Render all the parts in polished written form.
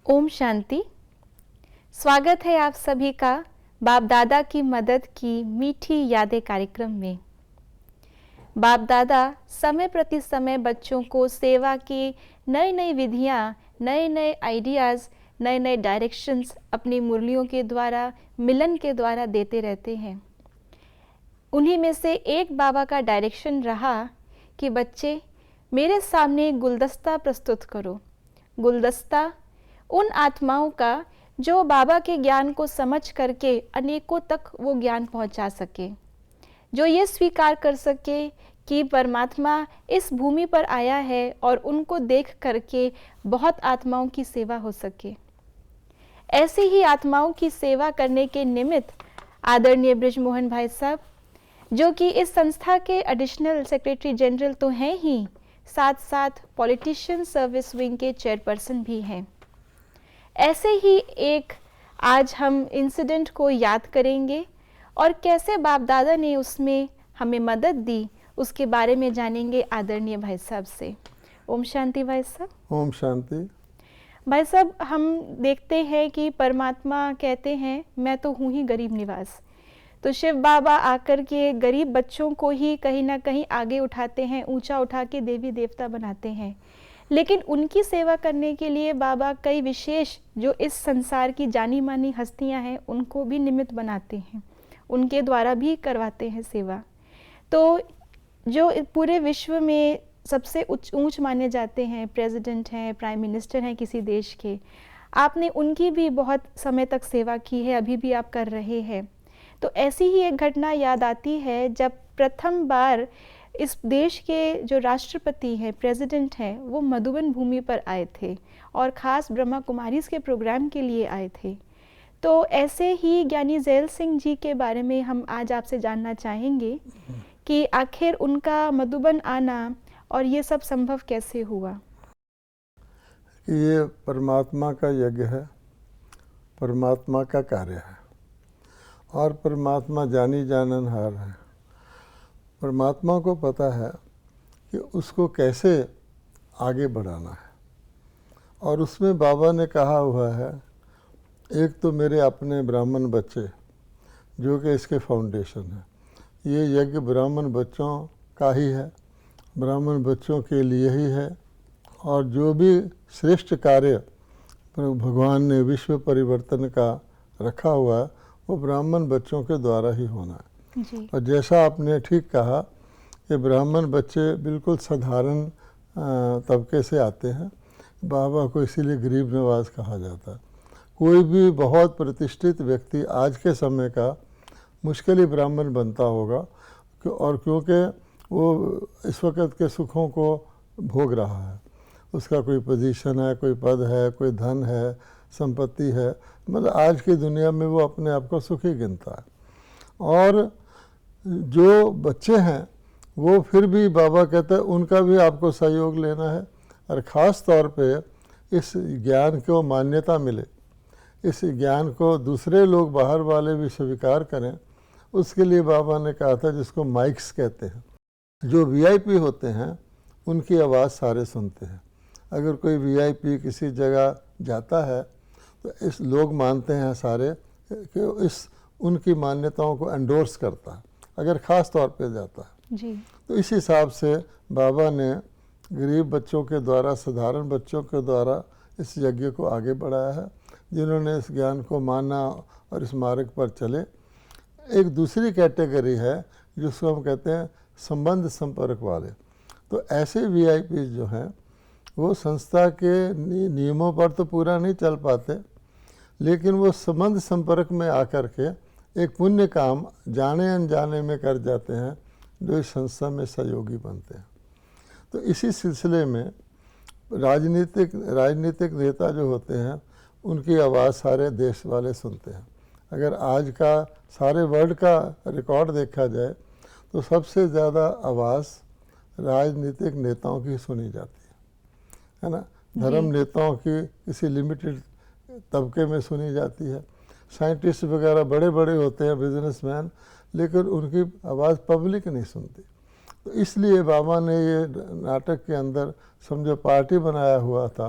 ओम शांति। स्वागत है आप सभी का बाप दादा की मदद की मीठी यादें कार्यक्रम में। बाप दादा समय प्रति समय बच्चों को सेवा की नई नई विधियाँ, नए नए आइडियाज़, नए नए डायरेक्शंस अपनी मुरलियों के द्वारा, मिलन के द्वारा देते रहते हैं। उन्हीं में से एक बाबा का डायरेक्शन रहा कि बच्चे मेरे सामने गुलदस्ता प्रस्तुत करो। गुलदस्ता उन आत्माओं का जो बाबा के ज्ञान को समझ करके अनेकों तक वो ज्ञान पहुंचा सके, जो ये स्वीकार कर सके कि परमात्मा इस भूमि पर आया है और उनको देख करके बहुत आत्माओं की सेवा हो सके। ऐसी ही आत्माओं की सेवा करने के निमित्त आदरणीय ब्रिजमोहन भाई साहब, जो कि इस संस्था के एडिशनल सेक्रेटरी जनरल तो हैं ही, साथ साथ पॉलिटिशियन सर्विस विंग के चेयरपर्सन भी हैं। ऐसे ही एक आज हम इंसिडेंट को याद करेंगे और कैसे बाप दादा ने उसमें हमें मदद दी, उसके बारे में जानेंगे आदरणीय भाई साहब से। ओम शांति भाई साहब। ओम शांति। भाई साहब, हम देखते हैं कि परमात्मा कहते हैं मैं तो हूँ ही गरीब निवास। तो शिव बाबा आकर के गरीब बच्चों को ही कहीं ना कहीं आगे उठाते हैं, ऊंचा उठा के देवी देवता बनाते हैं। लेकिन उनकी सेवा करने के लिए बाबा कई विशेष जो इस संसार की जानी मानी हस्तियां हैं उनको भी निमित्त बनाते हैं, उनके द्वारा भी करवाते हैं सेवा। तो जो पूरे विश्व में सबसे ऊंच माने जाते हैं, प्रेसिडेंट हैं, प्राइम मिनिस्टर हैं किसी देश के, आपने उनकी भी बहुत समय तक सेवा की है, अभी भी आप कर रहे हैं। तो ऐसी ही एक घटना याद आती है जब प्रथम बार इस देश के जो राष्ट्रपति हैं, प्रेसिडेंट हैं, वो मधुबन भूमि पर आए थे और ख़ास ब्रह्मा कुमारीज़ के प्रोग्राम के लिए आए थे। तो ऐसे ही ज्ञानी ज़ैल सिंह जी के बारे में हम आज आपसे जानना चाहेंगे कि आखिर उनका मधुबन आना और ये सब संभव कैसे हुआ। ये परमात्मा का यज्ञ है, परमात्मा का कार्य है और परमात्मा जानी जाननहार है। परमात्मा को पता है कि उसको कैसे आगे बढ़ाना है और उसमें बाबा ने कहा हुआ है, एक तो मेरे अपने ब्राह्मण बच्चे जो कि इसके फाउंडेशन है। ये यज्ञ ब्राह्मण बच्चों का ही है, ब्राह्मण बच्चों के लिए ही है और जो भी श्रेष्ठ कार्य भगवान ने विश्व परिवर्तन का रखा हुआ है वो ब्राह्मण बच्चों के द्वारा ही होना है जी। और जैसा आपने ठीक कहा कि ब्राह्मण बच्चे बिल्कुल साधारण तबके से आते हैं, बाबा को इसीलिए गरीब नवाज कहा जाता है। कोई भी बहुत प्रतिष्ठित व्यक्ति आज के समय का मुश्किल ही ब्राह्मण बनता होगा और क्योंकि वो इस वक्त के सुखों को भोग रहा है, उसका कोई पोजीशन है, कोई पद है, कोई धन है, संपत्ति है, मतलब आज की दुनिया में वो अपने आप को सुखी गिनता है। और जो बच्चे हैं वो फिर भी बाबा कहते हैं उनका भी आपको सहयोग लेना है और ख़ास तौर पे इस ज्ञान को मान्यता मिले, इस ज्ञान को दूसरे लोग बाहर वाले भी स्वीकार करें, उसके लिए बाबा ने कहा था जिसको माइक्स कहते हैं। जो वीआईपी होते हैं उनकी आवाज़ सारे सुनते हैं। अगर कोई वीआईपी किसी जगह जाता है तो इस लोग मानते हैं सारे कि इस उनकी मान्यताओं को एंडोर्स करता है अगर ख़ास तौर पे जाता है जी। तो इस हिसाब से बाबा ने गरीब बच्चों के द्वारा, साधारण बच्चों के द्वारा इस यज्ञ को आगे बढ़ाया है, जिन्होंने इस ज्ञान को माना और इस मार्ग पर चले। एक दूसरी कैटेगरी है जिसको हम कहते हैं संबंध संपर्क वाले। तो ऐसे वीआईपी जो हैं वो संस्था के नियमों पर तो पूरा नहीं चल पाते, लेकिन वो संबंध संपर्क में आकर के एक पुण्य काम जाने अनजाने में कर जाते हैं जो इस संस्था में सहयोगी बनते हैं। तो इसी सिलसिले में राजनीतिक नेता जो होते हैं उनकी आवाज़ सारे देश वाले सुनते हैं। अगर आज का सारे वर्ल्ड का रिकॉर्ड देखा जाए तो सबसे ज़्यादा आवाज़ राजनीतिक नेताओं की सुनी जाती है ना। धर्म नेताओं की किसी लिमिटेड तबके में सुनी जाती है। साइंटिस्ट वगैरह बड़े बड़े होते हैं, बिजनेसमैन, लेकिन उनकी आवाज़ पब्लिक नहीं सुनती। तो इसलिए बाबा ने ये नाटक के अंदर समझो पार्टी बनाया हुआ था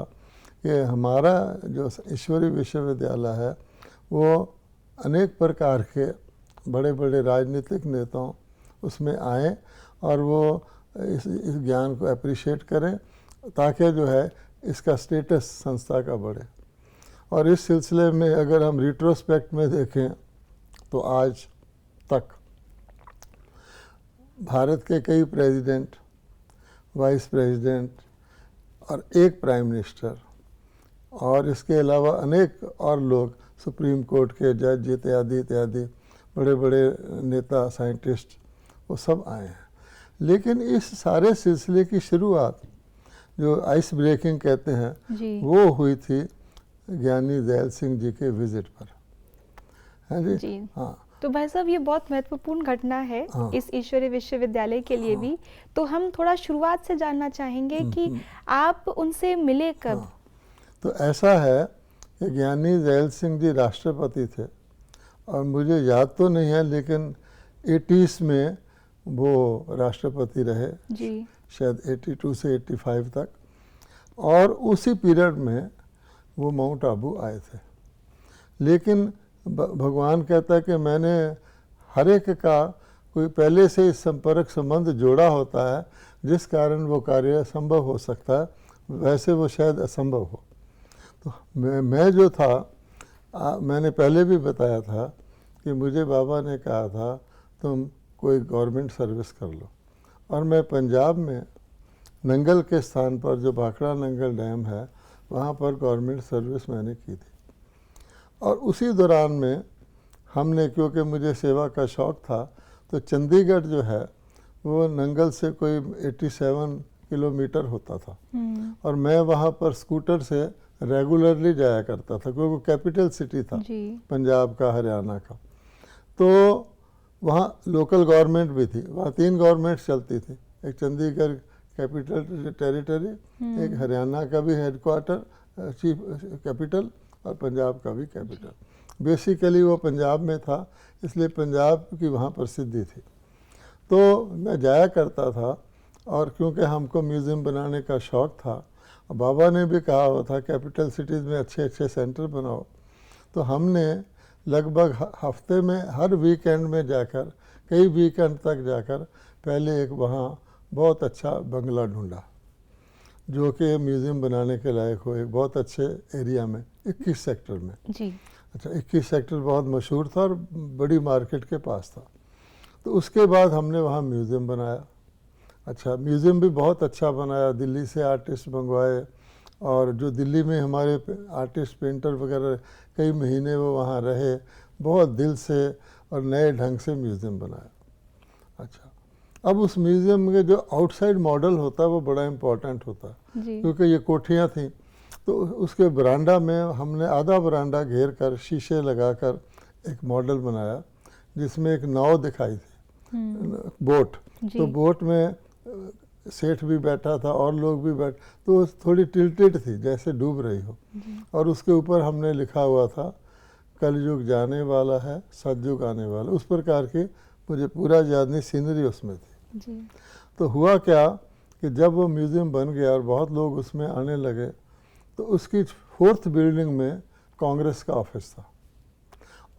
कि हमारा जो ईश्वरीय विश्वविद्यालय है वो अनेक प्रकार के बड़े बड़े राजनीतिक नेताओं उसमें आए और वो इस ज्ञान को अप्रिशिएट करें ताकि जो है इसका स्टेटस संस्था का बढ़े। और इस सिलसिले में अगर हम रिट्रोस्पेक्ट में देखें तो आज तक भारत के कई प्रेसिडेंट, वाइस प्रेसिडेंट और एक प्राइम मिनिस्टर और इसके अलावा अनेक और लोग, सुप्रीम कोर्ट के जज इत्यादि इत्यादि बड़े बड़े नेता, साइंटिस्ट, वो सब आए हैं। लेकिन इस सारे सिलसिले की शुरुआत जो आइस ब्रेकिंग कहते हैं वो हुई थी ज्ञानी ज़ैल सिंह जी के विजिट पर, है जी। हाँ, तो भाई साहब ये बहुत महत्वपूर्ण घटना है हाँ, इस ईश्वरीय विश्वविद्यालय के लिए भी। तो हम थोड़ा शुरुआत से जानना चाहेंगे कि आप उनसे मिले कब? हाँ, तो ऐसा है कि ज्ञानी ज़ैल सिंह जी राष्ट्रपति थे और मुझे याद तो नहीं है लेकिन 80s में वो राष्ट्रपति रहे जी, शायद 82 से 85 तक, और उसी पीरियड में वो माउंट आबू आए थे। लेकिन भगवान कहता है कि मैंने हर एक का कोई पहले से इस संपर्क संबंध जोड़ा होता है जिस कारण वो कार्य संभव हो सकता है, वैसे वो शायद असंभव हो। तो मैं जो था मैंने पहले भी बताया था कि मुझे बाबा ने कहा था तुम कोई गवर्नमेंट सर्विस कर लो, और मैं पंजाब में नंगल के स्थान पर जो भाखड़ा नंगल डैम है वहाँ पर गवर्नमेंट सर्विस मैंने की थी। और उसी दौरान में हमने, क्योंकि मुझे सेवा का शौक़ था, तो चंडीगढ़ जो है वो नंगल से कोई 87 किलोमीटर होता था और मैं वहाँ पर स्कूटर से रेगुलरली जाया करता था क्योंकि वो कैपिटल सिटी था पंजाब का, हरियाणा का। तो वहाँ लोकल गवर्नमेंट भी थी, वहाँ 3 गवर्नमेंट चलती थी, एक चंडीगढ़ कैपिटल टेरिटरी, एक हरियाणा का भी हेडक्वार्टर चीफ कैपिटल और पंजाब का भी कैपिटल। बेसिकली वो पंजाब में था इसलिए पंजाब की वहाँ प्रसिद्धि थी। तो मैं जाया करता था और क्योंकि हमको म्यूज़ियम बनाने का शौक़ था, बाबा ने भी कहा हुआ था कैपिटल सिटीज़ में अच्छे अच्छे सेंटर बनाओ, तो हमने लगभग हफ्ते में हर वीकेंड में जाकर, कई वीकेंड तक जाकर पहले एक वहाँ बहुत अच्छा बंगला ढूंढा जो कि म्यूज़ियम बनाने के लायक हो, एक बहुत अच्छे एरिया में 21 सेक्टर में जी। अच्छा, 21 सेक्टर बहुत मशहूर था और बड़ी मार्केट के पास था। तो उसके बाद हमने वहाँ म्यूज़ियम बनाया। अच्छा, म्यूज़ियम भी बहुत अच्छा बनाया, दिल्ली से आर्टिस्ट मंगवाए और जो दिल्ली में हमारे आर्टिस्ट, पेंटर वगैरह कई महीने वो वहाँ रहे, बहुत दिल से और नए ढंग से म्यूज़ियम बनाया। अच्छा, अब उस म्यूज़ियम के जो आउटसाइड मॉडल होता है वो बड़ा इम्पोर्टेंट होता है क्योंकि ये कोठियाँ थीं, तो उसके बरांडा में हमने आधा बरांडा घेर कर शीशे लगाकर एक मॉडल बनाया जिसमें एक नाव दिखाई थी, बोट। तो बोट में सेठ भी बैठा था और लोग भी बैठ, तो थोड़ी टिल्टेड थी जैसे डूब रही हो, और उसके ऊपर हमने लिखा हुआ था कलयुग जाने वाला है, सतयुग आने वाला। उस प्रकार की मुझे पूरा याद नहीं, सीनरी उसमें थी। तो हुआ क्या कि जब वो म्यूज़ियम बन गया और बहुत लोग उसमें आने लगे, तो उसकी 4th बिल्डिंग में कांग्रेस का ऑफिस था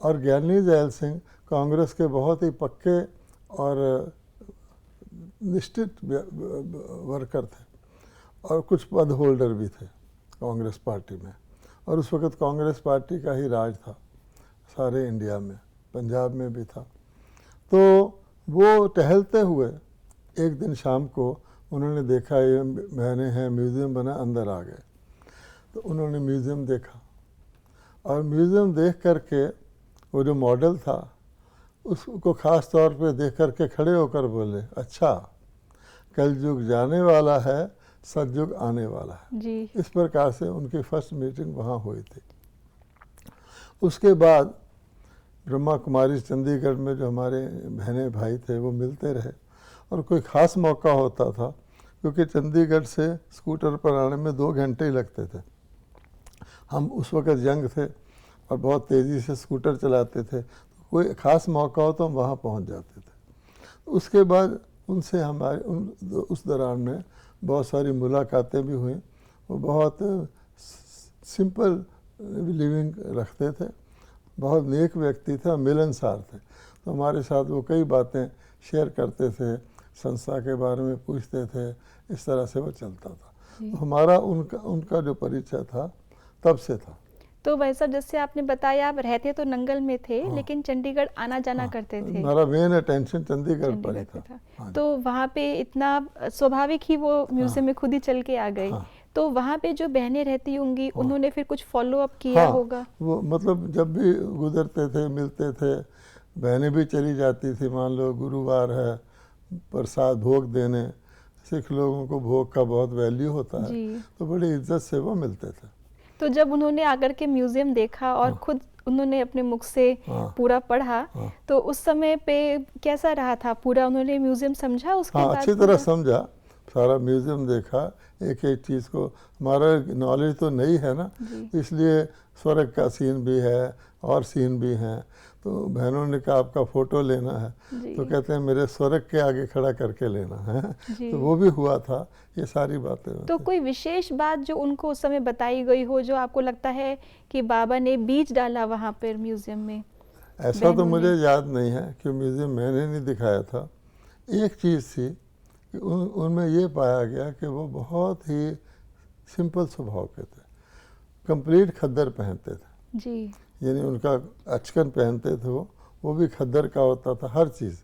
और ज्ञानी ज़ैल सिंह कांग्रेस के बहुत ही पक्के और निश्चित वर्कर थे और कुछ पद होल्डर भी थे कांग्रेस पार्टी में, और उस वक़्त कांग्रेस पार्टी का ही राज था सारे इंडिया में, पंजाब में भी था। तो वो टहलते हुए एक दिन शाम को उन्होंने देखा ये मैंने है म्यूज़ियम बना, अंदर आ गए। तो उन्होंने म्यूज़ियम देखा और म्यूज़ियम देख करके वो जो मॉडल था उसको ख़ास तौर पे देख करके खड़े होकर बोले, अच्छा कलयुग जाने वाला है, सतयुग आने वाला है जी। इस प्रकार से उनकी फर्स्ट मीटिंग वहाँ हुई थी। उसके बाद ब्रह्मा कुमारी चंडीगढ़ में जो हमारे बहनें भाई थे वो मिलते रहे और कोई ख़ास मौका होता था क्योंकि चंडीगढ़ से स्कूटर पर आने में 2 घंटे ही लगते थे। हम उस वक़्त यंग थे और बहुत तेज़ी से स्कूटर चलाते थे, तो कोई ख़ास मौका हो तो हम वहाँ पहुँच जाते थे। उसके बाद उनसे हमारे उस दौरान में बहुत सारी मुलाकातें भी हुई। वो बहुत सिंपल लिविंग रखते थे, बहुत नेक व्यक्ति थे और मिलनसार थे। तो हमारे साथ वो कई बातें शेयर करते थे, संस्था के बारे में पूछते थे, इस तरह से वो चलता था। तो हमारा उनका जो परिचय था तब से था। तो भाई साहब, जैसे आपने बताया आप रहते तो नंगल में थे, लेकिन चंडीगढ़ आना जाना करते थे। मेरा मेन अटेंशन चंडीगढ़ पर ही था। हाँ, तो वहाँ पे इतना स्वाभाविक ही वो म्यूजियम में खुद ही चल के आ गए। तो वहाँ पे जो बहनें रहती होंगी, उन्होंने फिर कुछ फॉलो अप किया होगा? वो मतलब जब भी गुजरते थे, मिलते थे, बहनें भी चली जाती थी। मान लो गुरुवार है, प्रसाद भोग देने, सिख लोगों को भोग का बहुत वैल्यू होता है, तो बड़ी इज्जत से वो मिलते थे। तो जब उन्होंने आकर के म्यूजियम देखा और खुद उन्होंने अपने मुख से पूरा पढ़ा, तो उस समय पे कैसा रहा था? पूरा उन्होंने म्यूजियम समझा उसके बाद? अच्छी तरह समझा, सारा म्यूजियम देखा, एक एक चीज़ को। हमारा नॉलेज तो नहीं है ना, इसलिए स्वर्ग का सीन भी है और सीन भी हैं। तो बहनों ने कहा आपका फ़ोटो लेना है, तो कहते हैं मेरे स्वर्ग के आगे खड़ा करके लेना है। तो वो भी हुआ था, ये सारी बातें। तो कोई विशेष बात जो उनको उस समय बताई गई हो, जो आपको लगता है कि बाबा ने बीज डाला वहाँ पर म्यूजियम में? ऐसा तो मुझे याद नहीं है कि म्यूजियम मैंने नहीं दिखाया था। एक चीज़ थी कि उनमें ये पाया गया कि वो बहुत ही सिंपल स्वभाव के थे। कंप्लीट खद्दर पहनते थे जी, यानी उनका अचकन पहनते थे, वो भी खद्दर का होता था, हर चीज़।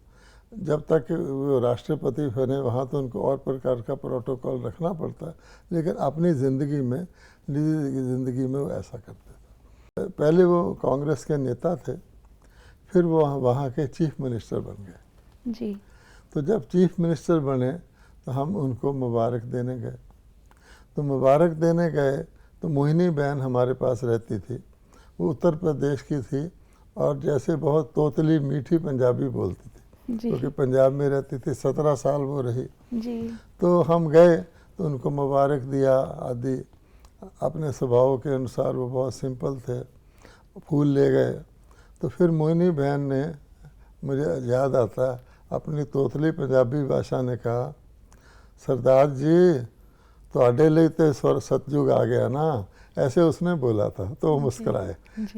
जब तक वो राष्ट्रपति बने वहाँ तो उनको और प्रकार का प्रोटोकॉल रखना पड़ता है, लेकिन अपनी ज़िंदगी में, निजी ज़िंदगी में वो ऐसा करते थे। पहले वो कांग्रेस के नेता थे, फिर वो वहाँ के चीफ मिनिस्टर बन गए जी। तो जब चीफ मिनिस्टर बने तो हम उनको मुबारक देने गए। तो मुबारक देने गए तो मोहिनी बहन हमारे पास रहती थी, वो उत्तर प्रदेश की थी और जैसे बहुत तोतली मीठी पंजाबी बोलती थी, क्योंकि पंजाब में रहती थी, 17 साल वो रही जी। तो हम गए तो उनको मुबारक दिया आदि। अपने स्वभाव के अनुसार वो बहुत सिंपल थे, फूल ले गए। तो फिर मोहिनी बहन ने, मुझे याद आता है, अपनी तोतली पंजाबी भाषा ने कहा, सरदार जी ਤੁਹਾਡੇ ਲਈ तो स्वर सतयुग आ गया ना, ऐसे उसने बोला था, तो वो मुस्कुराए।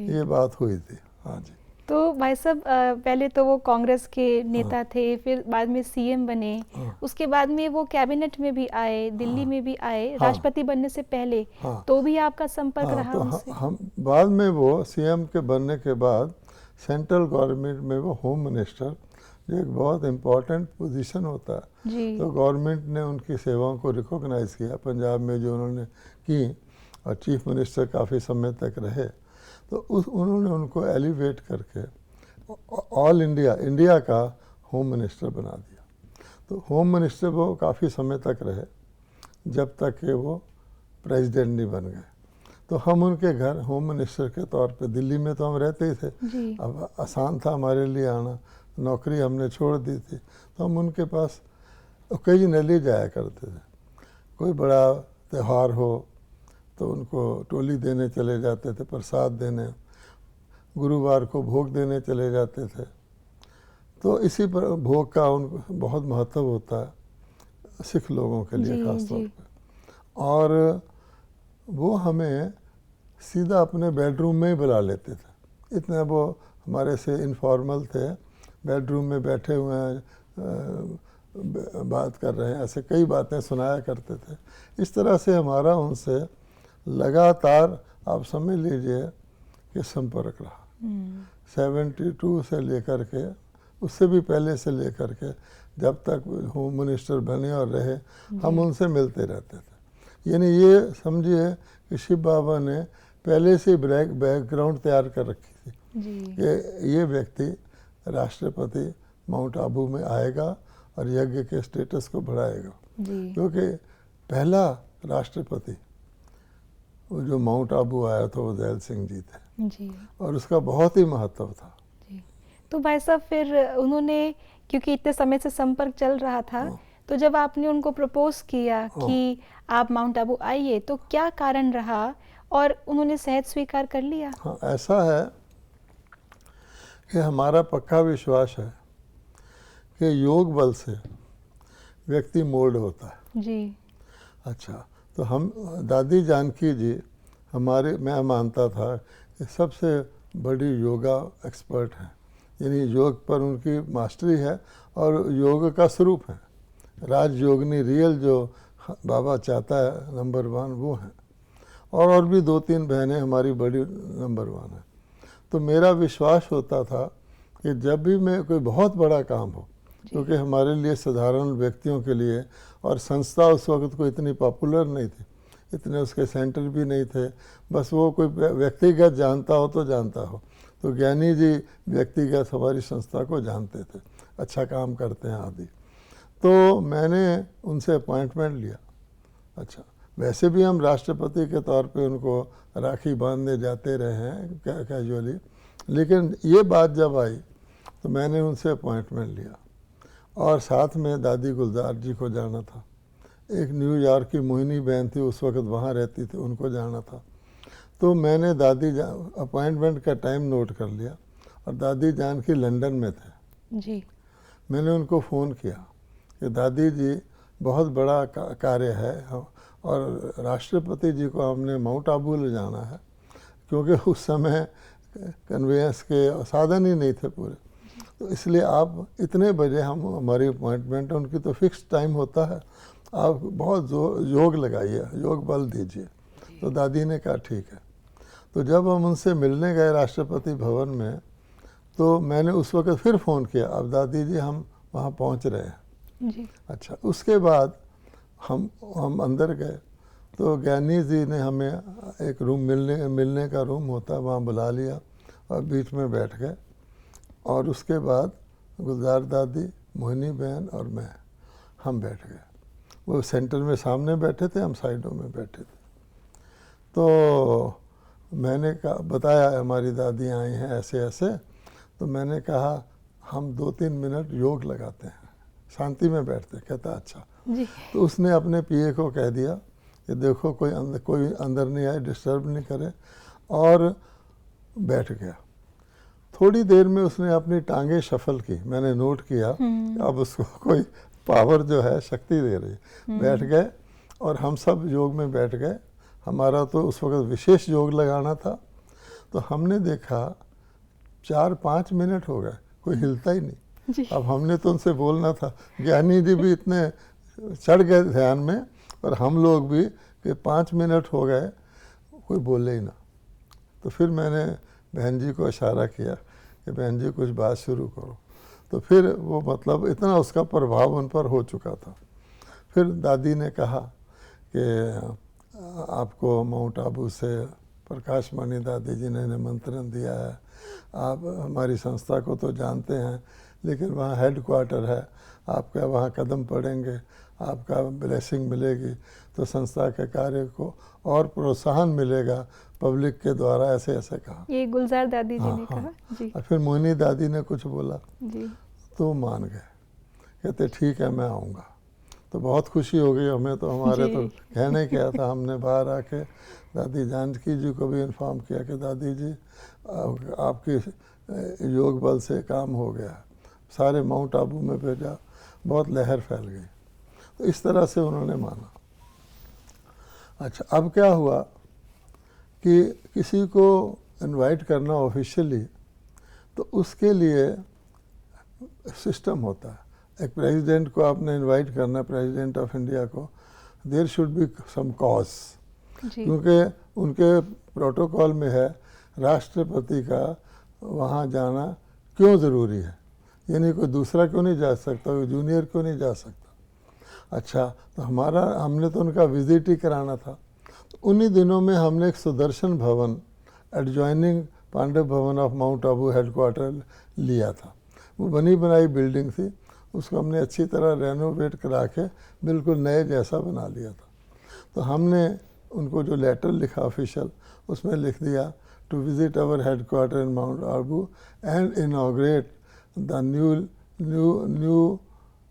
ये बात हुई थी। हाँ जी। तो भाई साहब, पहले तो वो कांग्रेस के नेता थे, फिर बाद में सीएम बने, उसके बाद में वो कैबिनेट में भी आए, दिल्ली में भी आए, राष्ट्रपति बनने से पहले तो भी आपका संपर्क रहा तो उनसे? हम बाद में वो सीएम के बनने के बाद सेंट्रल गवर्नमेंट में वो होम मिनिस्टर, जो एक बहुत इम्पोर्टेंट पोजीशन होता है, तो गवर्नमेंट ने उनकी सेवाओं को रिकॉग्नाइज़ किया पंजाब में जो उन्होंने की, और चीफ मिनिस्टर काफ़ी समय तक रहे। तो उन्होंने उनको एलिवेट करके ऑल इंडिया का होम मिनिस्टर बना दिया। तो होम मिनिस्टर वो काफ़ी समय तक रहे, जब तक कि वो प्रेसिडेंट नहीं बन गए। तो हम उनके घर होम मिनिस्टर के तौर पे, दिल्ली में तो हम रहते ही थे, अब आसान था हमारे लिए आना, नौकरी हमने छोड़ दी थी, तो हम उनके पास ओकेजनली जाया करते थे। कोई बड़ा त्यौहार हो तो उनको टोली देने चले जाते थे, प्रसाद देने, गुरुवार को भोग देने चले जाते थे। तो इसी पर भोग का उनको बहुत महत्व होता है सिख लोगों के लिए ख़ास तौर पे। और वो हमें सीधा अपने बेडरूम में ही बुला लेते थे, इतना वो हमारे से इनफॉर्मल थे। बेडरूम में बैठे हुए हैं, बात कर रहे हैं, ऐसे कई बातें सुनाया करते थे। इस तरह से हमारा उनसे लगातार, आप समझ लीजिए कि संपर्क रहा। 72 से लेकर के, उससे भी पहले से लेकर के, जब तक होम मिनिस्टर बने और रहे, हम उनसे मिलते रहते थे। यानी ये समझिए कि शिव बाबा ने पहले से बैकग्राउंड तैयार कर रखी थी कि ये व्यक्ति राष्ट्रपति माउंट आबू में आएगा और यज्ञ के स्टेटस को बढ़ाएगा, क्योंकि पहला राष्ट्रपति वो जो माउंट आबू आया था वो दयाल सिंह जी थे, और उसका बहुत ही महत्व था। तो भाई साहब, फिर उन्होंने, क्योंकि इतने समय से संपर्क चल रहा था, तो जब आपने उनको प्रपोज किया कि आप माउंट आबू आइए, तो क्या कारण रहा और उन्होंने सहज स्वीकार कर लिया? हाँ, ऐसा है कि हमारा पक्का विश्वास है कि योग बल से व्यक्ति मोल्ड होता है। जी। अच्छा, तो हम, दादी जानकी जी मैं मानता था कि सबसे बड़ी योगा एक्सपर्ट हैं, यानी योग पर उनकी मास्टरी है और योग का स्वरूप है। राजयोगिनी रियल जो बाबा चाहता है नंबर 1 वो हैं, और भी 2-3 बहनें हमारी बड़ी नंबर 1 हैं। तो मेरा विश्वास होता था कि जब भी मैं कोई बहुत बड़ा काम हो, क्योंकि हमारे लिए साधारण व्यक्तियों के लिए, और संस्था उस वक्त कोई इतनी पॉपुलर नहीं थी, इतने उसके सेंटर भी नहीं थे, बस वो कोई व्यक्तिगत जानता हो तो जानता हो। तो ज्ञानी जी व्यक्तिगत हमारी संस्था को जानते थे, अच्छा काम करते हैं आदि। तो मैंने उनसे अपॉइंटमेंट लिया। अच्छा, वैसे भी हम राष्ट्रपति के तौर पे उनको राखी बांधने जाते रहे हैं कैजुअली, लेकिन ये बात जब आई तो मैंने उनसे अपॉइंटमेंट लिया, और साथ में दादी गुलजार जी को जाना था। एक न्यूयॉर्क की मोहिनी बहन थी, उस वक्त वहाँ रहती थी, उनको जाना था। तो मैंने अपॉइंटमेंट का टाइम नोट कर लिया, और दादी जान की लंदन में थे जी। मैंने उनको फ़ोन किया कि दादी जी बहुत बड़ा कार्य है, और राष्ट्रपति जी को हमने माउंट आबू ले जाना है, क्योंकि उस समय कन्वेंस के साधन ही नहीं थे पूरे। तो इसलिए आप इतने बजे हमारी अपॉइंटमेंट है, उनकी तो फिक्स टाइम होता है, आप बहुत योग लगाइए, योग बल दीजिए। तो दादी ने कहा ठीक है। तो जब हम उनसे मिलने गए राष्ट्रपति भवन में, तो मैंने उस वक्त फिर फ़ोन किया, अब दादी जी हम वहाँ पहुँच रहे हैं जी। अच्छा, उसके बाद हम अंदर गए, तो ज्ञानी जी ने हमें एक रूम मिलने का रूम होता है, वहाँ बुला लिया और बीच में बैठ गए। और उसके बाद गुलजार दादी, मोहिनी बहन और मैं, हम बैठ गए। वो सेंटर में सामने बैठे थे, हम साइडों में बैठे थे। तो मैंने बताया हमारी दादी आई हैं ऐसे ऐसे। तो मैंने कहा हम 2-3 मिनट योग लगाते हैं, शांति में बैठते। कहता अच्छा जी। तो उसने अपने पीए को कह दिया कि देखो कोई अंदर नहीं आए, डिस्टर्ब नहीं करे, और बैठ गया। थोड़ी देर में उसने अपनी टांगें शफल की, मैंने नोट किया अब उसको कोई पावर जो है शक्ति दे रही। बैठ गए और हम सब योग में बैठ गए। हमारा तो उस वक्त विशेष योग लगाना था। तो हमने देखा 4-5 मिनट हो गए, कोई हिलता ही नहीं। अब हमने तो उनसे बोलना था, ज्ञानी जी भी इतने चढ़ गए ध्यान में, और हम लोग भी, कि 5 मिनट हो गए कोई बोले ही ना। तो फिर मैंने बहन जी को इशारा किया कि बहन जी कुछ बात शुरू करो। तो फिर वो मतलब इतना उसका प्रभाव उन पर हो चुका था। फिर दादी ने कहा कि आपको माउंट आबू से प्रकाश मणि दादी जी ने निमंत्रण दिया है, आप हमारी संस्था को तो जानते हैं, लेकिन वहाँ हेड क्वार्टर है, आपका वहाँ कदम पड़ेंगे, आपका ब्लेसिंग मिलेगी, तो संस्था के कार्य को और प्रोत्साहन मिलेगा पब्लिक के द्वारा, ऐसे ऐसे कहा। ये गुलजार दादी जी ने कहा। जी। और फिर मोहिनी दादी ने कुछ बोला जी। तो मान गए, कहते ठीक है मैं आऊँगा। तो बहुत खुशी हो गई हमें, तो हमारे तो कहने क्या था। हमने बाहर आके दादी जानकी जी को भी इन्फॉर्म किया कि दादी जी आपकी योग बल से काम हो गया। सारे माउंट आबू में भेजा, बहुत लहर फैल गई। तो इस तरह से उन्होंने माना। अच्छा, अब क्या हुआ कि किसी को इनवाइट करना ऑफिशियली, तो उसके लिए सिस्टम होता है। एक प्रेसिडेंट को आपने इनवाइट करना, प्रेसिडेंट ऑफ इंडिया को, there should be some cause, क्योंकि उनके प्रोटोकॉल में है राष्ट्रपति का वहाँ जाना क्यों ज़रूरी है, यानी कोई दूसरा क्यों नहीं जा सकता, कोई जूनियर क्यों नहीं जा सकता। अच्छा, तो हमने तो उनका विजिट ही कराना था। तो उन्हीं दिनों में हमने एक सुदर्शन भवन एडजॉइनिंग पांडव भवन ऑफ माउंट आबू हेडक्वार्टर लिया था। वो बनी बनाई बिल्डिंग थी, उसको हमने अच्छी तरह रेनोवेट करा के बिल्कुल नए जैसा बना लिया था। तो हमने उनको जो लेटर लिखा ऑफिशियल, उसमें लिख दिया to visit our headquarter in Mount Abu and inaugurate the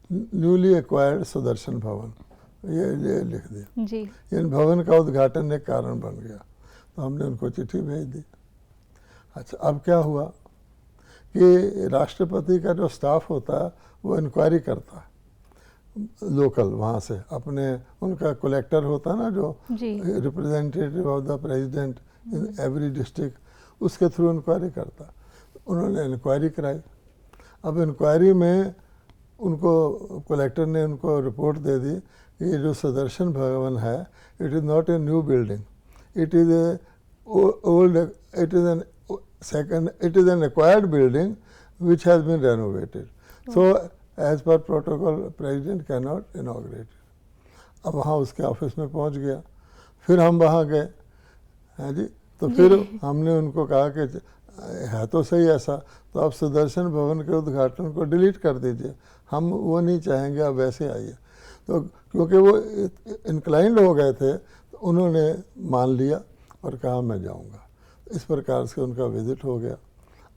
newly acquired Sudarshan Bhavan, ये लिख दिया जी। इन भवन का उद्घाटन एक कारण बन गया। तो हमने उनको चिट्ठी भेज दी। अच्छा, अब क्या हुआ कि राष्ट्रपति का जो स्टाफ होता है वो इंक्वायरी करता है, लोकल वहाँ से अपने, उनका कलेक्टर होता ना जो जी representative of the president in every district, उसके थ्रू इंक्वायरी करता। उन्होंने इंक्वायरी कराई। अब इंक्वायरी में उनको कलेक्टर ने उनको रिपोर्ट दे दी कि ये जो सुदर्शन भवन है, it is not a new building, it is a old, it is an second, it is an acquired building which has been renovated. So as per protocol, president cannot inaugurate it. अब वहाँ उसके office में पहुँच गया, फिर हम वहाँ गए हैं जी। तो फिर हमने उनको कहा कि है तो सही ऐसा, तो आप सुदर्शन भवन के उद्घाटन को डिलीट कर दीजिए, हम वो नहीं चाहेंगे, आप वैसे आइए। तो क्योंकि वो इंक्लाइंड हो गए थे, तो उन्होंने मान लिया और कहा मैं जाऊँगा। इस प्रकार से उनका विजिट हो गया।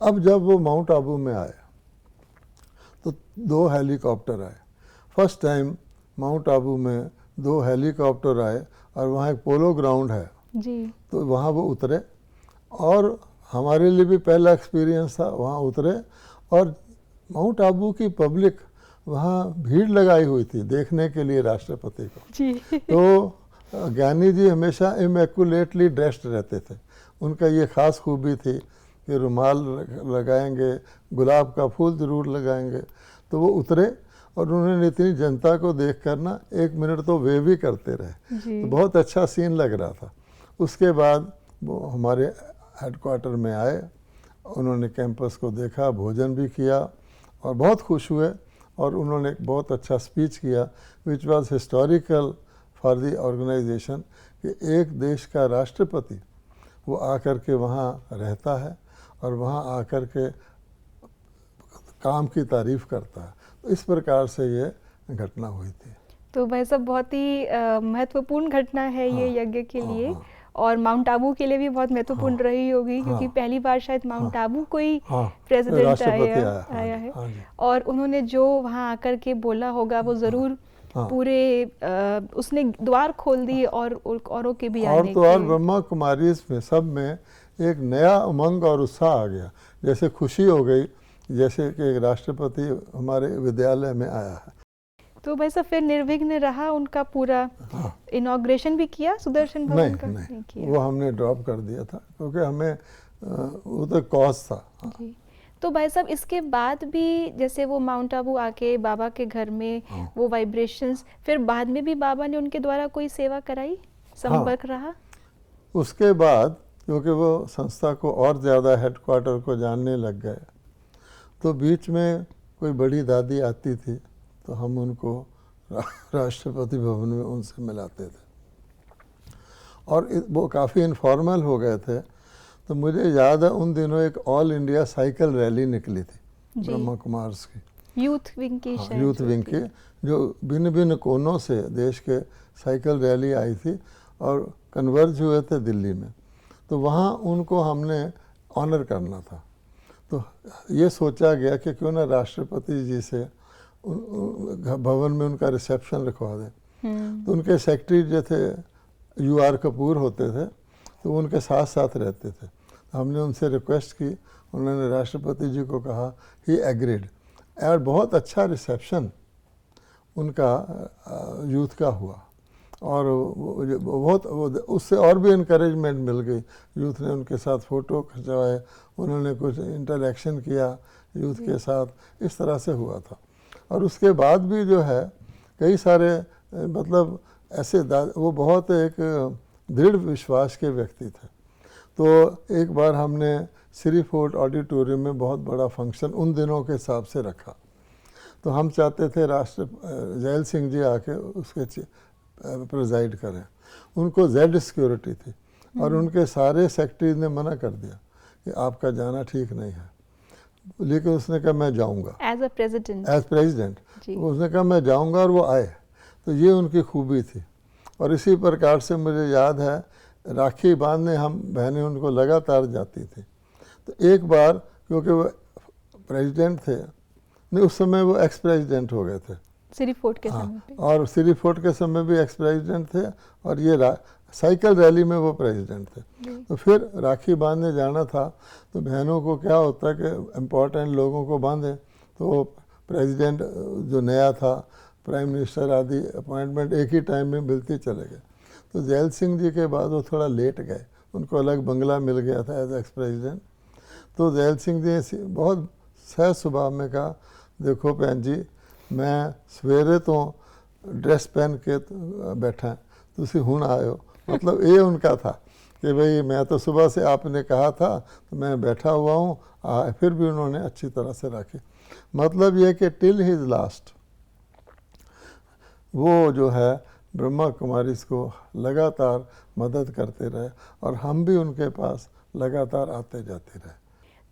अब जब वो माउंट आबू में आए तो 2 हेलीकॉप्टर आए। फर्स्ट टाइम माउंट आबू में 2 हेलीकॉप्टर आए और वहाँ एक पोलो ग्राउंड है जी। तो वहाँ वो उतरे, और हमारे लिए भी पहला एक्सपीरियंस था। वहाँ उतरे और माउंट आबू की पब्लिक वहाँ भीड़ लगाई हुई थी देखने के लिए राष्ट्रपति को जी। तो ज्ञानी जी हमेशा इमैकुलेटली ड्रेस्ड रहते थे। उनका ये ख़ास खूबी थी कि रुमाल लगाएंगे, गुलाब का फूल ज़रूर लगाएंगे। तो वो उतरे और उन्होंने इतनी जनता को देख कर ना 1 मिनट तो वे भी करते रहे। तो बहुत अच्छा सीन लग रहा था। उसके बाद वो हमारे हेडक्वार्टर में आए, उन्होंने कैंपस को देखा, भोजन भी किया और बहुत खुश हुए। और उन्होंने बहुत अच्छा स्पीच किया which was historical for the organisation कि एक देश का राष्ट्रपति वो आकर के वहाँ रहता है और वहाँ आकर के काम की तारीफ़ करता है। तो इस प्रकार से ये घटना हुई थी। तो भाई साहब बहुत ही महत्वपूर्ण घटना है ये यज्ञ के लिए, और माउंट आबू के लिए भी बहुत महत्वपूर्ण रही होगी, क्योंकि पहली बार शायद माउंट आबू कोई प्रेसिडेंट आया है। और उन्होंने जो वहाँ आकर के बोला होगा वो ज़रूर पूरे उसने द्वार खोल दिए और औरों के भी आने के। और ब्रह्मा कुमारी में सब में एक नया उमंग और उत्साह आ गया, जैसे खुशी हो गई जैसे कि एक राष्ट्रपति हमारे विद्यालय में आया है। तो भाई साहब फिर निर्विघ्न रहा उनका पूरा इनॉग्रेशन भी किया सुदर्शन भवन का? नहीं किया। वो हमने ड्रॉप कर दिया था क्योंकि हमें वो तो कॉस्ट था। जी। तो भाई साहब इसके बाद भी जैसे वो माउंट आबू आके बाबा के घर में वो वाइब्रेशंस, फिर बाद में भी बाबा ने उनके द्वारा कोई सेवा कराई, संपर्क रहा? उसके बाद क्योंकि वो संस्था को और ज़्यादा हेडक्वार्टर को जानने लग गए, तो बीच में कोई बड़ी दादी आती थी तो हम उनको राष्ट्रपति भवन में उनसे मिलाते थे, और वो काफ़ी इनफॉर्मल हो गए थे। तो मुझे याद है उन दिनों एक ऑल इंडिया साइकिल रैली निकली थी ब्रह्मा कुमार्स की, यूथ विंग की, यूथ विंग की, जो भिन्न भिन्न कोनों से देश के साइकिल रैली आई थी और कन्वर्ज हुए थे दिल्ली में। तो वहाँ उनको हमने ऑनर करना था। तो ये सोचा गया कि क्यों ना राष्ट्रपति जी से भवन में उनका रिसेप्शन रखवा दें। तो उनके सेक्रेटरी जो थे UR कपूर होते थे, तो उनके साथ साथ रहते थे। हमने उनसे रिक्वेस्ट की, उन्होंने राष्ट्रपति जी को कहा, ही एग्रीड, और बहुत अच्छा रिसेप्शन उनका यूथ का हुआ। और बहुत उससे और भी इनकरेजमेंट मिल गई। यूथ ने उनके साथ फ़ोटो खिंचवाए, उन्होंने कुछ इंटरेक्शन किया यूथ के साथ, इस तरह से हुआ था। और उसके बाद भी जो है कई सारे मतलब ऐसे वो बहुत एक दृढ़ विश्वास के व्यक्ति थे। तो एक बार हमने श्री फोर्ट ऑडिटोरियम में बहुत बड़ा फंक्शन उन दिनों के हिसाब से रखा। तो हम चाहते थे जैल सिंह जी आके उसके प्रेजाइड करें। उनको जेड सिक्योरिटी थी और उनके सारे सेक्रेटरीज ने मना कर दिया कि आपका जाना ठीक नहीं है, लेकिन उसने कहा मैं जाऊंगा एज प्रेसिडेंट। उसने कहा मैं जाऊंगा और वो आए। तो ये उनकी खूबी थी। और इसी प्रकार से मुझे याद है राखी बांधने हम बहनें उनको लगातार जाती थी। तो एक बार क्योंकि वो प्रेसिडेंट थे, नहीं उस समय वो एक्स प्रेसिडेंट हो गए थे श्री फोर्ट के समय पे। और श्री फोर्ट के समय भी एक्स प्रेसिडेंट थे, और ये साइकिल रैली में वो प्रेसिडेंट थे। तो फिर राखी बांधने जाना था। तो बहनों को क्या होता है कि इम्पोर्टेंट लोगों को बांधे, तो वो प्रेसिडेंट जो नया था प्राइम मिनिस्टर आदि अपॉइंटमेंट एक ही टाइम में मिलती चले गए। तो जैल सिंह जी के बाद वो थोड़ा लेट गए, उनको अलग बंगला मिल गया था एज एक्स प्रेसिडेंट। तो जैल सिंह जी ने बहुत सहज स्वभाव में कहा, देखो बहन जी, मैं सवेरे तो ड्रेस पहन के बैठा, तुसी हुण आयो। मतलब ये उनका था कि भाई मैं तो सुबह से आपने कहा था तो मैं बैठा हुआ हूँ, फिर भी उन्होंने अच्छी तरह से रखी। मतलब ये कि टिल हिज लास्ट वो जो है ब्रह्मा कुमारी को लगातार मदद करते रहे और हम भी उनके पास लगातार आते जाते रहे।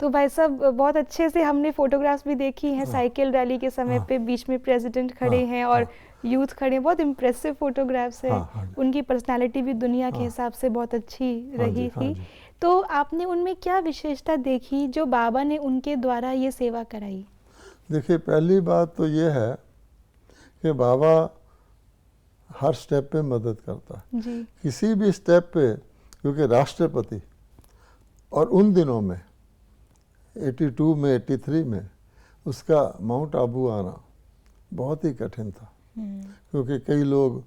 तो भाई साहब बहुत अच्छे से हमने फोटोग्राफ्स भी देखी हैं, साइकिल रैली के समय पे बीच में प्रेसिडेंट खड़े हैं और यूथ खड़े हैं, बहुत इम्प्रेसिव फोटोग्राफ्स है। उनकी पर्सनालिटी भी दुनिया के हिसाब से बहुत अच्छी रही थी। तो आपने उनमें क्या विशेषता देखी जो बाबा ने उनके द्वारा ये सेवा कराई? देखिए, पहली बात तो ये है कि बाबा हर स्टेप पे मदद करता है जी। किसी भी स्टेप पे, क्योंकि राष्ट्रपति और उन दिनों में 82 में 83 में उसका माउंट आबू आना बहुत ही कठिन था, क्योंकि कई लोग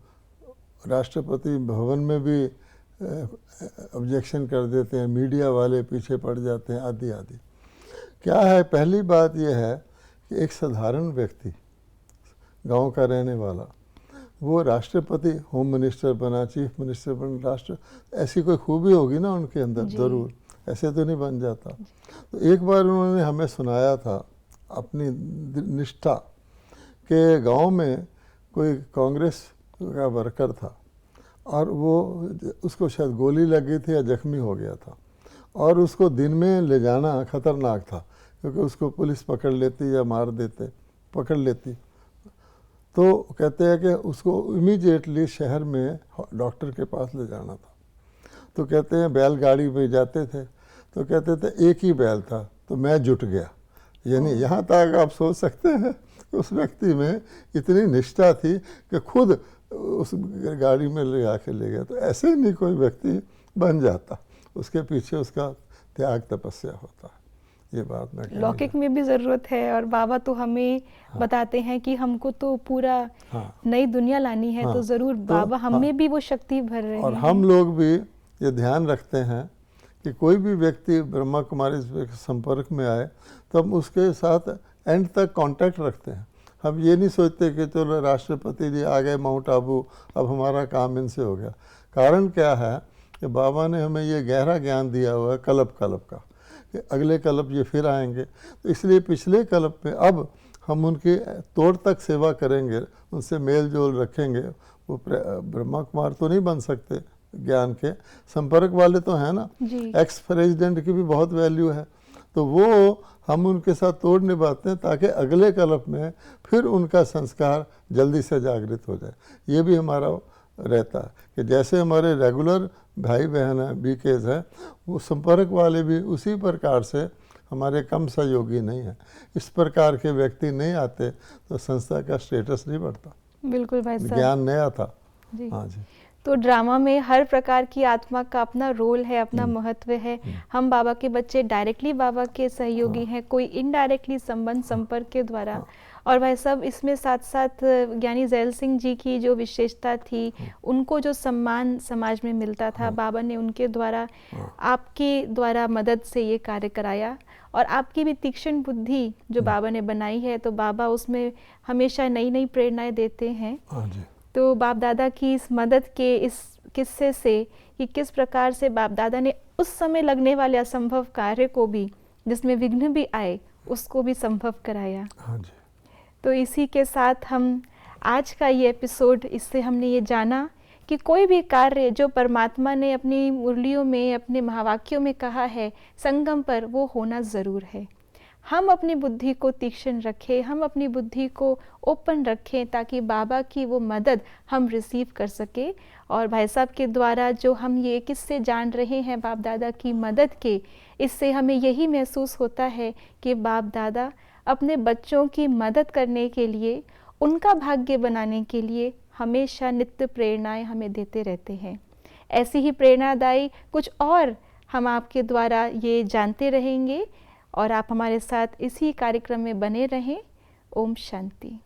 राष्ट्रपति भवन में भी ऑब्जेक्शन कर देते हैं, मीडिया वाले पीछे पड़ जाते हैं, आदि आदि। क्या है, पहली बात यह है कि एक साधारण व्यक्ति, गांव का रहने वाला, वो राष्ट्रपति, होम मिनिस्टर बना, चीफ मिनिस्टर बना, राष्ट्र, ऐसी कोई खूबी होगी ना उनके अंदर ज़रूर, ऐसे तो नहीं बन जाता। तो एक बार उन्होंने हमें सुनाया था अपनी निष्ठा के गांव में कोई कांग्रेस का वर्कर था और वो उसको शायद गोली लगी थी या जख्मी हो गया था और उसको दिन में ले जाना खतरनाक था, क्योंकि उसको पुलिस पकड़ लेती या मार देते, पकड़ लेती। तो कहते हैं कि उसको इमीडिएटली शहर में डॉक्टर के पास ले जाना था। तो कहते हैं बैलगाड़ी में जाते थे, तो कहते थे एक ही बैल था तो मैं जुट गया। यानी यहाँ तक आप सोच सकते हैं उस व्यक्ति में इतनी निष्ठा थी कि खुद उस गाड़ी में ले आके ले गया। तो ऐसे ही नहीं कोई व्यक्ति बन जाता, उसके पीछे उसका त्याग तपस्या होता है। ये बात मैं लौकिक में भी ज़रूरत है और बाबा तो हमें बताते हैं कि हमको तो पूरा नई दुनिया लानी है, तो ज़रूर बाबा हमें भी वो शक्ति भर रहे हैं। और हम लोग भी ये ध्यान रखते हैं कि कोई भी व्यक्ति ब्रह्मा कुमारी के संपर्क में आए तो हम उसके साथ एंड तक कांटेक्ट रखते हैं। हम ये नहीं सोचते कि चलो राष्ट्रपति जी आ गए माउंट आबू, अब हमारा काम इनसे हो गया। कारण क्या है कि बाबा ने हमें ये गहरा ज्ञान दिया हुआ है कल्प कल्प का, कि अगले कल्प ये फिर आएंगे, तो इसलिए पिछले कल्प में अब हम उनकी तोड़ तक सेवा करेंगे, उनसे मेल जोल रखेंगे। वो ब्रह्मा कुमार तो नहीं बन सकते, ज्ञान के संपर्क वाले तो हैं ना, एक्स प्रेसिडेंट की भी बहुत वैल्यू है, तो वो हम उनके साथ तोड़ निभाते हैं ताकि अगले कल्प में फिर उनका संस्कार जल्दी से जागृत हो जाए। ये भी हमारा रहता है कि जैसे हमारे रेगुलर भाई बहन हैं, बीकेज है, वो संपर्क वाले भी उसी प्रकार से हमारे कम सहयोगी नहीं है। इस प्रकार के व्यक्ति नहीं आते तो संस्था का स्टेटस नहीं बढ़ता। बिल्कुल भाई साहब, ज्ञान नया था। जी। हाँ जी। तो ड्रामा में हर प्रकार की आत्मा का अपना रोल है, अपना महत्व है। हम बाबा के बच्चे डायरेक्टली बाबा के सहयोगी हैं, कोई इनडायरेक्टली संबंध संपर्क के द्वारा। और भाई साहब, इसमें साथ साथ ज्ञानी जैल सिंह जी की जो विशेषता थी, उनको जो सम्मान समाज में मिलता था, बाबा ने उनके द्वारा, आपके द्वारा मदद से ये कार्य कराया। और आपकी भी तीक्ष्ण बुद्धि जो बाबा ने बनाई है, तो बाबा उसमें हमेशा नई नई प्रेरणाएं देते हैं। तो बाप दादा की इस मदद के इस किस्से से कि किस प्रकार से बाप दादा ने उस समय लगने वाले असंभव कार्य को भी, जिसमें विघ्न भी आए, उसको भी संभव कराया। हाँ जी। तो इसी के साथ हम आज का ये एपिसोड, इससे हमने ये जाना कि कोई भी कार्य जो परमात्मा ने अपनी मुरलियों में, अपने महावाक्यों में कहा है, संगम पर वो होना ज़रूर है। हम अपनी बुद्धि को तीक्ष्ण रखें, हम अपनी बुद्धि को ओपन रखें, ताकि बाबा की वो मदद हम रिसीव कर सके। और भाई साहब के द्वारा जो हम ये किस्से जान रहे हैं बाप दादा की मदद के, इससे हमें यही महसूस होता है कि बाप दादा अपने बच्चों की मदद करने के लिए, उनका भाग्य बनाने के लिए हमेशा नित्य प्रेरणाएं हमें देते रहते हैं। ऐसी ही प्रेरणादायी कुछ और हम आपके द्वारा ये जानते रहेंगे और आप हमारे साथ इसी कार्यक्रम में बने रहें। ओम शांति।